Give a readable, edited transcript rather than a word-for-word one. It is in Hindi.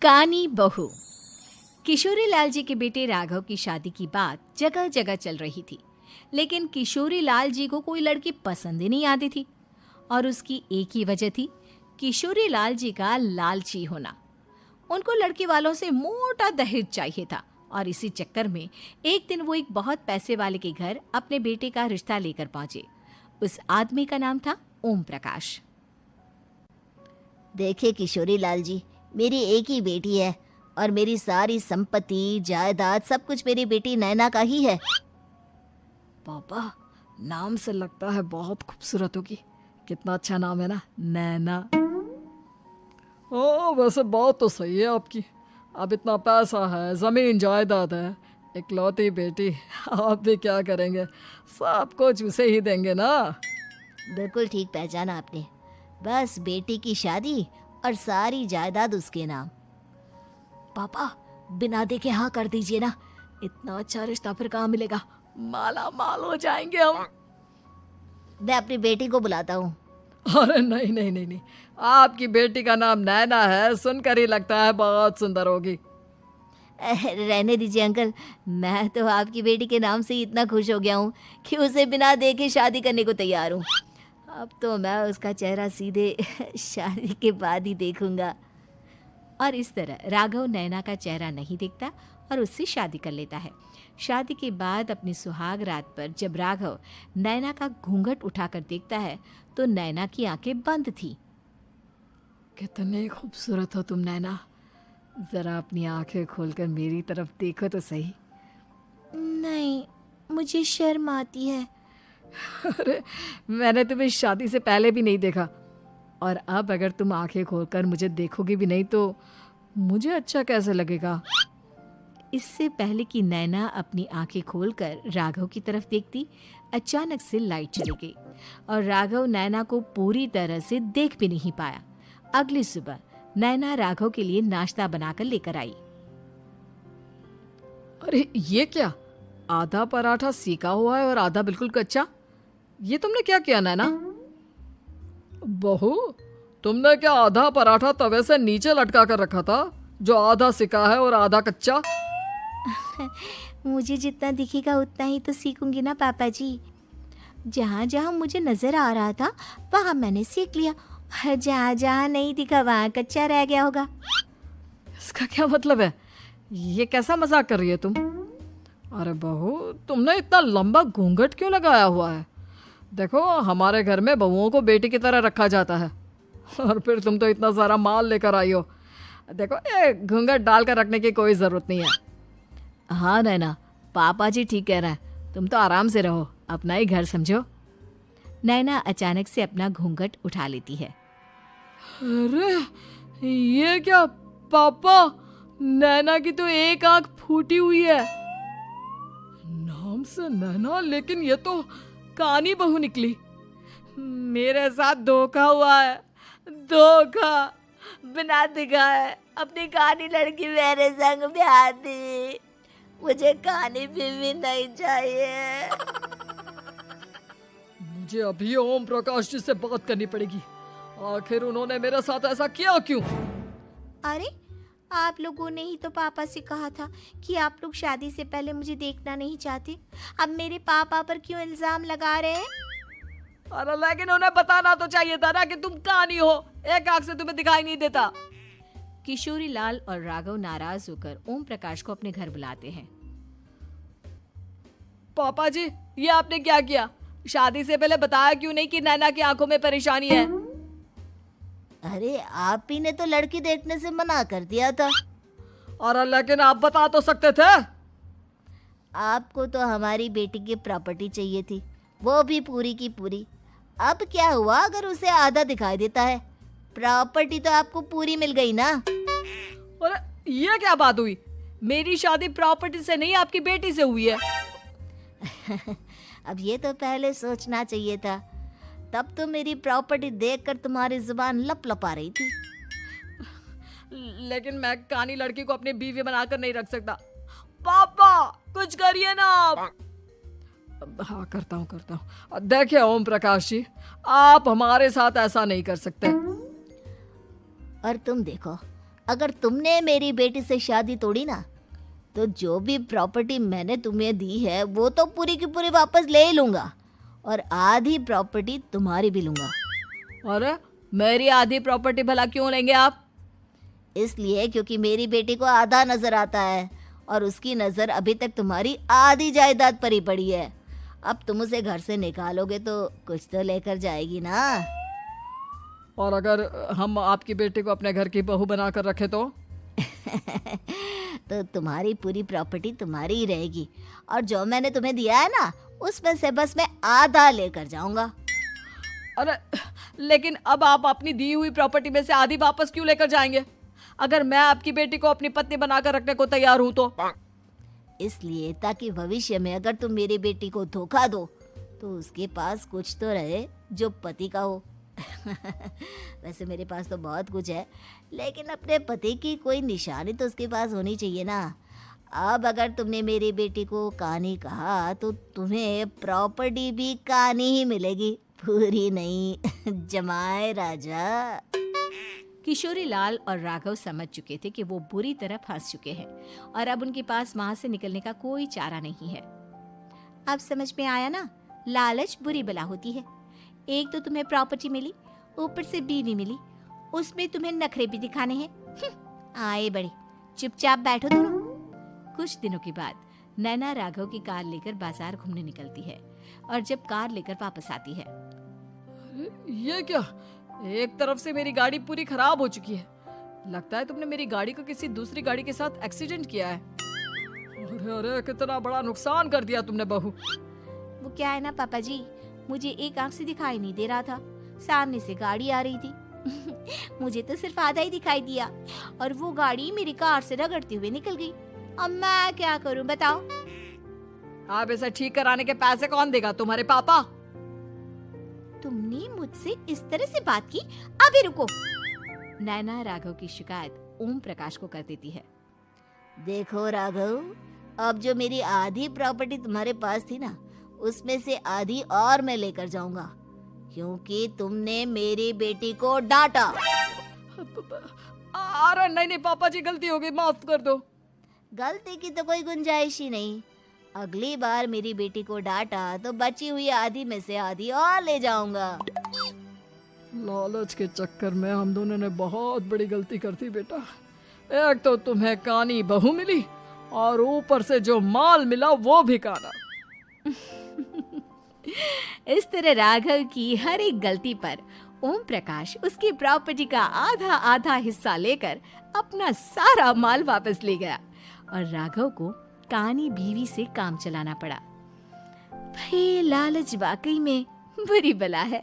कानी बहू। किशोरी लाल जी के बेटे राघव की शादी की बात जगह जगह चल रही थी, लेकिन किशोरी लाल जी को कोई लड़की पसंद ही नहीं आती थी। और उसकी एक ही वजह थी, किशोरी लाल जी का लालची होना। उनको लड़की वालों से मोटा दहेज चाहिए था और इसी चक्कर में एक दिन वो एक बहुत पैसे वाले के घर अपने बेटे का रिश्ता लेकर पहुंचे। उस आदमी का नाम था ओम प्रकाश। देखिए किशोरी लाल जी, मेरी एक ही बेटी है और मेरी सारी संपत्ति जायदाद सब कुछ मेरी बेटी नैना का ही है। पापा, नाम से लगता है बहुत खूबसूरत होगी। कितना अच्छा नाम है ना, नैना। ओ, वैसे बात तो सही है आपकी। अब इतना पैसा है, जमीन जायदाद है, इकलौती बेटी, आप भी क्या करेंगे? सब कुछ उसे ही देंगे ना। बिल्कुल ठीक पहचाना आपने। बस बेटी की शादी और सारी जायदाद उसके नाम। पापा, बिना देखे हाँ कर दीजिए ना। इतना अच्छा रिश्ता फिर कहाँ मिलेगा? माला माल हो जाएंगे हम। मैं अपनी बेटी को बुलाता हूँ। अरे नहीं नहीं नहीं नहीं, आपकी बेटी का नाम नैना है, सुनकर ही लगता है बहुत सुंदर होगी। रहने दीजिए अंकल, मैं तो आपकी बेटी के नाम से ही इतना खुश हो गया हूँ कि उसे बिना देखे शादी करने को तैयार हूँ। अब तो मैं उसका चेहरा सीधे शादी के बाद ही देखूंगा। और इस तरह राघव नैना का चेहरा नहीं देखता और उससे शादी कर लेता है। शादी के बाद अपनी सुहाग रात पर जब राघव नैना का घूंघट उठाकर देखता है तो नैना की आंखें बंद थी। कितनी खूबसूरत हो तुम नैना, जरा अपनी आंखें खोलकर मेरी तरफ देखो तो सही। नहीं, मुझे शर्म आती है। अरे, मैंने तुम्हें शादी से पहले भी नहीं देखा, और अब अगर तुम आंखें खोलकर मुझे देखोगी भी नहीं तो मुझे अच्छा कैसे लगेगा? इससे पहले कि नैना अपनी आंखें खोलकर राघव की तरफ देखती, अचानक से लाइट चली गई और राघव नैना को पूरी तरह से देख भी नहीं पाया। अगली सुबह नैना राघव के लिए नाश्ता बनाकर लेकर आई। अरे ये क्या, आधा पराठा सीका हुआ है और आधा बिल्कुल कच्चा। ये तुमने क्या किया नैना? बहू, तुमने क्या आधा पराठा तवे से नीचे लटका कर रखा था, जो आधा सिका है और आधा कच्चा? मुझे जितना दिखेगा उतना ही तो सीखूंगी ना पापा जी। जहाँ जहाँ मुझे नजर आ रहा था वहाँ मैंने सीख लिया, और जहाँ जहाँ नहीं दिखा वहाँ कच्चा रह गया होगा। इसका क्या मतलब है? ये कैसा मजाक कर रही है तुम? अरे बहू, तुमने इतना लंबा घूंघट क्यों लगाया हुआ है? देखो, हमारे घर में बहुओं को बेटी की तरह रखा जाता है, और फिर तुम तो इतना सारा माल लेकर आई हो। देखो, ये घूंघट डालकर रखने की कोई ज़रूरत नहीं है। हाँ नैना, पापा जी ठीक कह रहे हैं, तुम तो आराम से रहो, अपना ही घर समझो। नैना अचानक से अपना घूंघट उठा लेती है। अरे ये क्या पापा, नैना की तो एक आंख फूटी हुई है। नाम से नैना, लेकिन ये तो कानी बहू निकली। मेरे साथ धोखा हुआ है, धोखा। बिना दिखाए अपनी कानी लड़की मेरे संग ब्याह दी। मुझे कानी बीवी नहीं चाहिए। मुझे अभी ओम प्रकाश जी से बात करनी पड़ेगी। आखिर उन्होंने मेरे साथ ऐसा किया क्यों? अरे, आप लोगों ने ही तो पापा से कहा था कि आप लोग शादी से पहले मुझे देखना नहीं चाहते। अब मेरे पापा पर क्यों इल्जाम लगा रहे हैं? अरे लेकिन उन्हें बताना तो चाहिए था ना कि तुम कानी हो, एक आंख से तुम्हें दिखाई नहीं देता। किशोरी लाल और राघव नाराज होकर ओम प्रकाश को अपने घर बुलाते हैं। पापा जी, ये आपने क्या किया? शादी से पहले बताया क्यों नहीं कि नैना की आंखों में परेशानी है? अरे, आप ही ने तो लड़की देखने से मना कर दिया था। अरे लेकिन आप बता तो सकते थे। आपको तो हमारी बेटी की प्रॉपर्टी चाहिए थी, वो भी पूरी की पूरी। अब क्या हुआ अगर उसे आधा दिखाई देता है? प्रॉपर्टी तो आपको पूरी मिल गई ना। अरे ये क्या बात हुई? मेरी शादी प्रॉपर्टी से नहीं, आपकी बेटी से हुई है। अब ये तो पहले सोचना चाहिए था, तब तो मेरी प्रॉपर्टी देखकर तुम्हारी जुबान लप लपा रही थी। लेकिन मैं कानी लड़की को अपनी बीवी बनाकर नहीं रख सकता। पापा, कुछ करिए ना आप। हाँ, करता हूँ। देखिए ओम प्रकाश जी, आप हमारे साथ ऐसा नहीं कर सकते। और तुम देखो, अगर तुमने मेरी बेटी से शादी तोड़ी ना, तो जो भी प्रॉपर्टी मैंने तुम्हें दी है वो तो पूरी की पूरी वापस ले ही लूँगा, और आधी प्रॉपर्टी तुम्हारी भी लूँगा। अरे मेरी आधी प्रॉपर्टी भला क्यों लेंगे आप? इसलिए क्योंकि मेरी बेटी को आधा नजर आता है और उसकी नज़र अभी तक तुम्हारी आधी जायदाद पर ही पड़ी है। अब तुम उसे घर से निकालोगे तो कुछ तो लेकर जाएगी ना। और अगर हम आपकी बेटी को अपने घर की बहू बना कर रखे तो? तो तुम्हारी पूरी प्रॉपर्टी तुम्हारी ही रहेगी, और जो मैंने तुम्हें दिया है ना, उसमें से बस मैं आधा लेकर जाऊंगा। अरे लेकिन अब आप अपनी दी हुई प्रॉपर्टी में से आधी वापस क्यों लेकर जाएंगे? अगर मैं आपकी बेटी को अपनी पत्नी बनाकर रखने को तैयार हूं तो? इसलिए ताकि भविष्य में अगर तुम मेरी बेटी को धोखा दो तो उसके पास कुछ तो रहे जो पति का हो। वैसे मेरे पास तो बहुत कुछ है, लेकिन अपने पति की कोई निशानी तो उसके पास होनी चाहिए ना। अब अगर तुमने मेरी बेटी को कानी कहा तो तुम्हें प्रॉपर्टी भी कानी ही मिलेगी, पूरी नहीं। जमाए राजा। किशोरी लाल और राघव समझ चुके थे कि वो बुरी तरह फंस चुके हैं और अब उनके पास वहां से निकलने का कोई चारा नहीं है। अब समझ में आया ना, लालच बुरी बला होती है। एक तो तुम्हें प्रॉपर्टी मिली, ऊपर से बीवी मिली, उसमें तुम्हें नखरे भी दिखाने हैं। आए बड़े, चुपचाप बैठो दोनों। कुछ दिनों के बाद नैना राघव की कार लेकर बाजार घूमने निकलती है और जब कार लेकर वापस आती है, ये क्या? एक तरफ से मेरी गाड़ी पूरी खराब हो चुकी है। लगता है तुमने मेरी गाड़ी को किसी दूसरी गाड़ी के साथ एक्सीडेंट किया है। अरे अरे कितना बड़ा नुकसान कर दिया तुमने बहू। वो क्या है ना पापा जी, मुझे एक आंख से दिखाई नहीं दे रहा था, सामने से गाड़ी आ रही थी। मुझे तो सिर्फ आधा ही दिखाई दिया और वो गाड़ी मेरी कार से रगड़ते हुए निकल गई। अब मैं क्या करूं बताओ? आप इसे ठीक कराने के पैसे कौन देगा? तुम्हारे पापा? तुमने मुझसे इस तरह से बात की? अभी रुको। नैना राघव की शिकायत ओम प्रकाश को कर देती है। देखो राघव, अब जो मेरी आधी प्रॉपर्टी तुम्हारे पास थी ना, उसमें से आधी और मैं लेकर जाऊंगा, क्योंकि तुमने मेरी बेटी को डांटा। अरे नहीं नहीं पापा जी, गलती हो गई, माफ कर दो। गलती की तो कोई गुंजाइश ही नहीं। अगली बार मेरी बेटी को डांटा तो बची हुई आधी में से आधी और ले जाऊंगा। लालच के चक्कर में हम दोनों ने बहुत बड़ी गलती कर दी बेटा। एक तो तुम्हें कानी बहू मिली और ऊपर से जो माल मिला वो भी काना। इस तरह राघव की हर एक गलती पर ओम प्रकाश उसकी प्रॉपर्टी का आधा आधा हिस्सा लेकर अपना सारा माल वापस ले गया और राघव को कानी बीवी से काम चलाना पड़ा। भाई लालच वाकई में बुरी बला है।